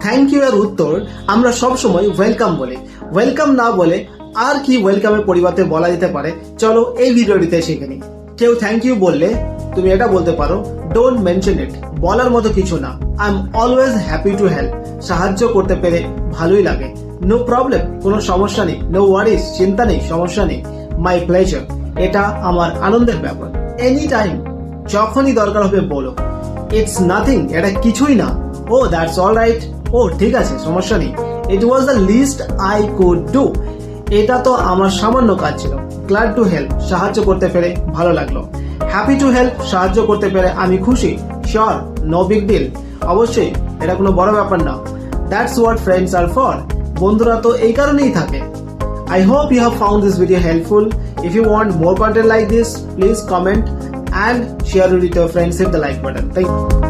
Thank you এর উত্তর আমরা সবসময় ওয়েলকাম বলি। ওয়েলকাম না বলে আর কি ওয়েলকামের পরিবর্তে বলা যেতে পারে, চলো এই ভিডিওটিতে শিখে নিই। কেউ থ্যাংক ইউ বললে তুমি এটা বলতে পারো, ডোন্ট মেনশন ইট, বলার মতো কিছু না। I am always happy to help, সাহায্য করতে পেরে ভালোই লাগে। নো প্রবলেম, কোনো সমস্যা নেই। নো ওয়ারিস, চিন্তা নেই, সমস্যা নেই। মাই প্লেজার, এটা আমার আনন্দের ব্যাপার। এনি টাইম, যখনই দরকার হবে বলো। ইটস নাথিং, এটা কিছুই না। ও দ্যাটস অল রাইট, ও ঠিক আছে, সমস্যা নেই। It was the least I could do, এটা তো আমার সামান্য কাজ ছিল। গ্ল্যাড টু হেল্প, সাহায্য করতে পেরে ভালো লাগলো। হ্যাপি টু হেল্প, সাহায্য করতে পেরে আমি খুশি। শিওর, নো বিগ ডিল, অবশ্যই এটা কোনো বড় ব্যাপার না। That's what friends are for, বন্ধুরা তো এই কারণেই থাকে। I hope you have found this video helpful. If you want more content like this, please comment and share it with your friends. Hit the like button. Thank you.